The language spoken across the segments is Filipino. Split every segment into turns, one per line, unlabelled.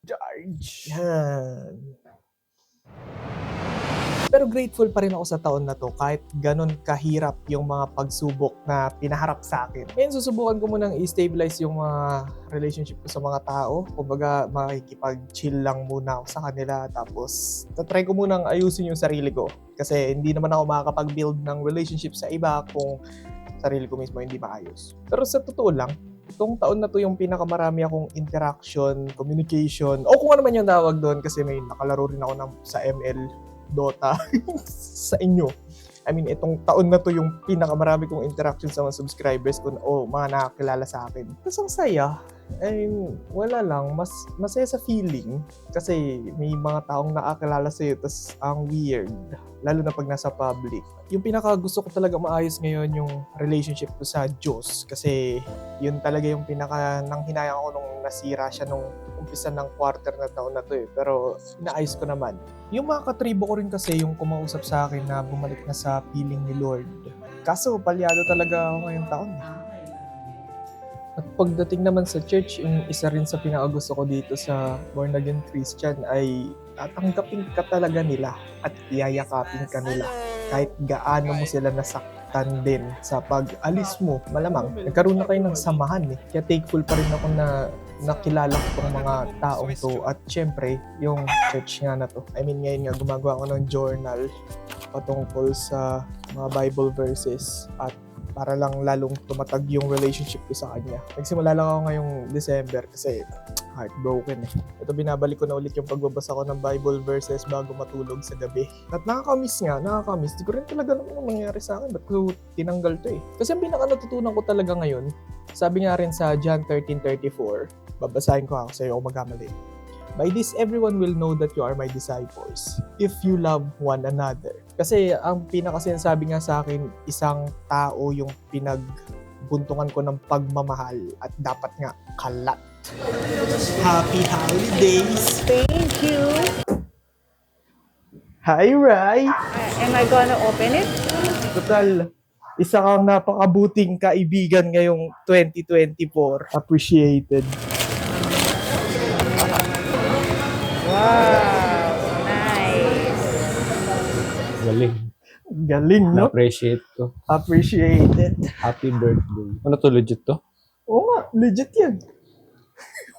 Charge. Yan. Pero grateful pa rin ako sa taon na to kahit ganun kahirap yung mga pagsubok na pinaharap sa akin. Ngayon susubukan ko munang i-stabilize yung mga relationship ko sa mga tao. Kumbaga makikipag-chill lang muna ako sa kanila tapos tatry ko munang ayusin yung sarili ko. Kasi hindi naman ako makakapag-build ng relationship sa iba kung sarili ko mismo hindi maayos. Pero sa totoo lang, itong taon na to yung pinakamarami akong interaction, communication, o kung ano man yung tawag doon kasi may nakalaro rin ako sa ML, Dota, sa inyo. I mean, itong taon na to yung pinakamarami kong interaction sa mga subscribers ko o mga nakakilala sa akin. Tapos ang saya, I mean, wala lang, masaya sa feeling kasi may mga taong nakakilala sa'yo tapos ang weird, lalo na pag nasa public. Yung pinaka gusto ko talaga maayos ngayon yung relationship ko sa Diyos kasi yun talaga yung pinaka nang hinayang ko nung nasira siya nung umpisa ng quarter na taon na to eh. Pero inaayos ko naman. Yung mga katribo ko rin kasi yung kumausap sa akin na bumalik na sa piling ni Lord. Kaso palyado talaga ako ngayong taon. At pagdating naman sa church, yung isa rin sa pinakagusto ko dito sa Born Again Christian ay tatanggapin ka talaga nila at iyayakapin ka nila. Kahit gaano mo sila nasaktan din sa pag-alis mo, malamang nagkaroon na kayo ng samahan eh. Kaya thankful pa rin ako na nakilala ko tong mga taong to at syempre yung church nga na to. I mean ngayon nga gumagawa ako ng journal patungkol sa mga Bible verses at para lang lalong tumatag yung relationship ko sa kanya. Nagsimula lang ako ngayong December kasi heartbroken eh. Ito binabalik ko na ulit yung pagbabasa ko ng Bible verses bago matulog sa gabi. At nakakamiss. Di ko rin talaga alam kung nangyari sa akin. Ba't ko tinanggal to eh. Kasi ang pinaka natutunan ko talaga ngayon, sabi nga rin sa John 13:34, babasahin ko ako sa'yo kung magkamali. By this, everyone will know that you are my disciples if you love one another. Kasi ang pinakasinasabi nga sa akin, isang tao yung pinagbuntungan ko ng pagmamahal at dapat nga kalat. Happy holidays!
Thank you.
Hi, Rai!
Am I gonna open it?
Total, isa kang napakabuting kaibigan ngayong 2024. Appreciated.
Wow, nice.
Galing, no?
Na-appreciate ko.
Appreciated.
Happy birthday. Ano to, legit to?
Oo nga, legit yan.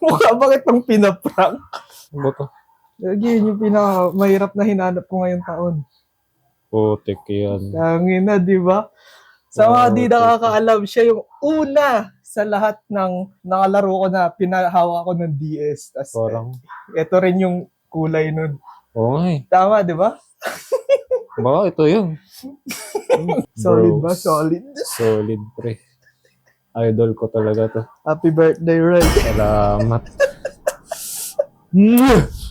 Mukha bakit pang pinaprank?
Ano ba to?
Yun yung mahirap na hinanap ko ngayong taon.
Putik yan.
Tangin na, di ba? Sa mga di nakakaalam, siya yung una sa lahat ng nakalaro ko na pinahawa ko ng DS. Tas,
Parang,
ito rin yung kulay nun.
oo nga eh.
Tama, di ba?
Baka ito yun.
Solid
Bros.
ba? Solid.
Solid, pre. Idol ko talaga to.
Happy birthday, Ray.
Salamat.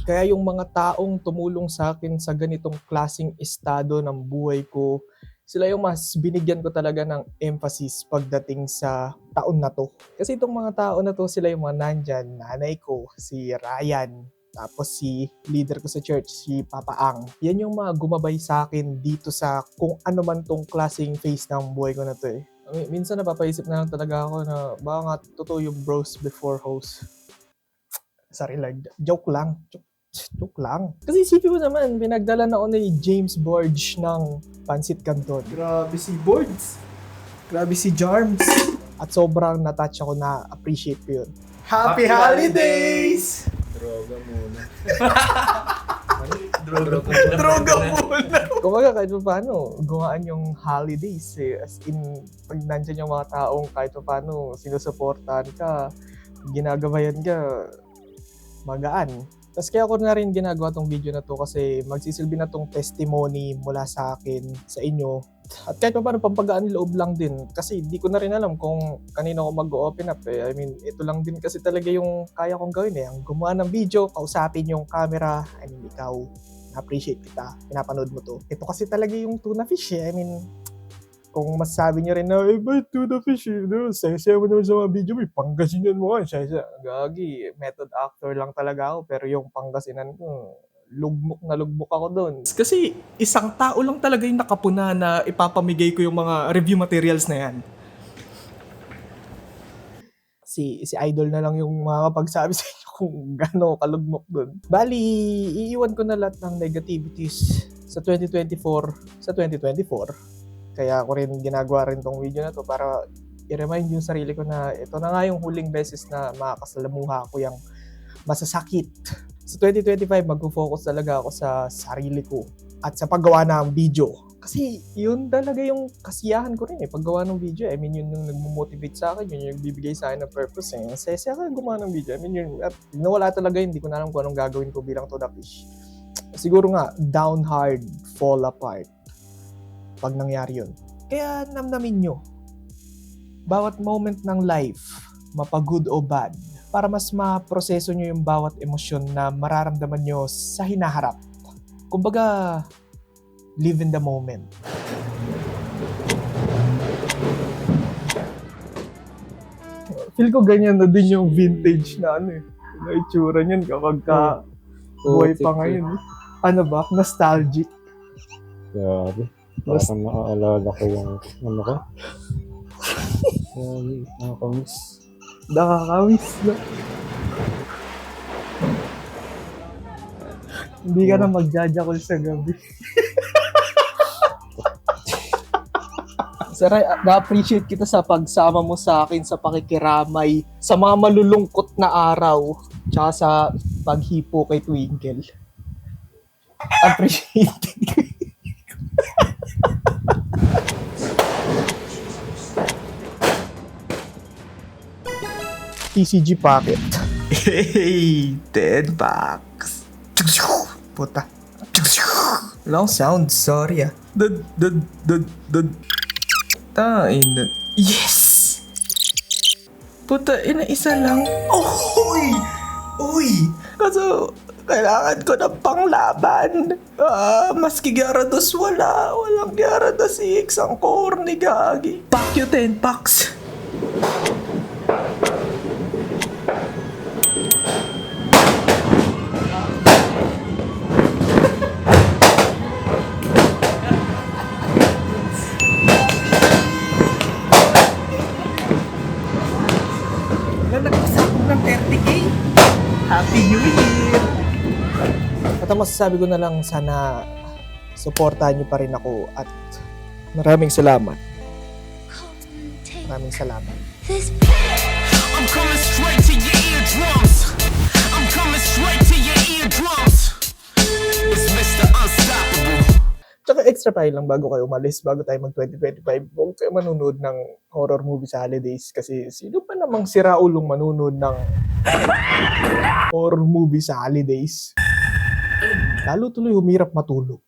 Kaya yung mga taong tumulong sa akin sa ganitong klaseng estado ng buhay ko, sila yung mas binigyan ko talaga ng emphasis pagdating sa taon na to. Kasi itong mga tao na to, sila yung mga nandyan. Nanay ko, si Ryan, tapos si leader ko sa church, si Papa Ang. Yan yung mga gumabay sa akin dito sa kung ano man tong klaseng phase ng buhay ko na to eh. Minsan napapaisip na lang talaga ako na baka nga totoo yung bros before host. Sorry lang, joke lang. Joke lang. Kasi isipin mo naman, pinagdala na ako ni James Borge ng Pansit Canton. Grabe si Borge. Grabe si Jarms. At sobrang na-touch ako na appreciate ko yun. Happy Holidays!
Droga muna.
Droga muna! Kumbaga kahit pa paano, gumaan yung holidays eh. As in, pag nandyan yung mga taong kahit pa paano sinusuportahan ka, ginagabayan ka, magaan. Tapos kaya ko na rin ginagawa tong video na to kasi magsisilbi na tong testimony mula sa akin, sa inyo. At kahit pa paano pampagaan loob lang din kasi di ko na rin alam kung kanino ako mag-open up eh. I mean, ito lang din kasi talaga yung kaya kong gawin eh. Ang gumawa ng video, kausapin yung camera. I mean, ikaw, na-appreciate kita, pinapanood mo to. Ito kasi talaga yung tuna fish eh. I mean, kung masasabi nyo rin na, ba tuna fish eh, no? Saya-saya mo naman sa mga video mo, Pangasinan mo ka, saya-saya. Gagi, method actor lang talaga ako, pero yung Pangasinan ko, lugmok na lugmok ako doon. Kasi isang tao lang talaga yung nakapuna na ipapamigay ko yung mga review materials na yan. Si Idol na lang yung makakapagsabi sa inyo kung gaano kalugmok dun. Bali, iiwan ko na lahat ng negativities sa 2024 sa 2024. Kaya ako rin ginagawa rin tong video na to para i-remind yung sarili ko na ito na nga yung huling beses na makakasalamuha ko yung masasakit. Sa 2025, mag-focus talaga ako sa sarili ko at sa paggawa ng video. Kasi yun talaga yung kasiyahan ko rin paggawa ng video. I mean, yun yung nagmo-motivate sa akin, yun yung bibigay sa akin ng purpose. Saya ko yung gumawa ng video. I mean, yun, at nawala talaga yun, hindi ko na alam kung anong gagawin ko bilang Toda Fish. Siguro nga, down hard, fall apart. Pag nangyari yun. Kaya namnamin nyo, bawat moment ng life, mapag-good o bad, para mas maproseso nyo yung bawat emosyon na mararamdaman nyo sa hinaharap. Kumbaga, live in the moment. Feel ko ganyan na din yung vintage na na itsura niyan kapag buhay pa ngayon. Ano ba? Nostalgic.
Grabe. Parang naaalala ko yung ano ko. Nakakamiss.
Nakakamiss na. Hindi ka na magjajakol sa gabi. Saray, na-appreciate kita sa pagsama mo sa akin sa pakikiramay sa mga malulungkot na araw tsaka sa paghipo kay Twinkle. Appreciate it. TCG Pocket. Hey, 10 bucks. Puta. Long sound, sorry ah. Yes! Puta, isa lang. Uy! Kaso, kailangan ko ng panglaban. Maski Gyarados walang Gyarados 6 ang corny gagi. Pack you 10 packs. Nagpasakog ng 30K. Happy New Year! At ang masasabi ko na lang, sana suportahan niyo pa rin ako at maraming salamat. Maraming salamat.
I'm coming straight to your eardrums. I'm coming straight to your eardrums. It's Mr. Unstoppable.
Tsaka extra tayo lang bago kayo umalis, bago tayo mag-2025, huwag kayo manunod ng horror movie sa holidays kasi sino pa namang siraulong manunod ng horror movie sa holidays? Lalo tuloy humirap matulog.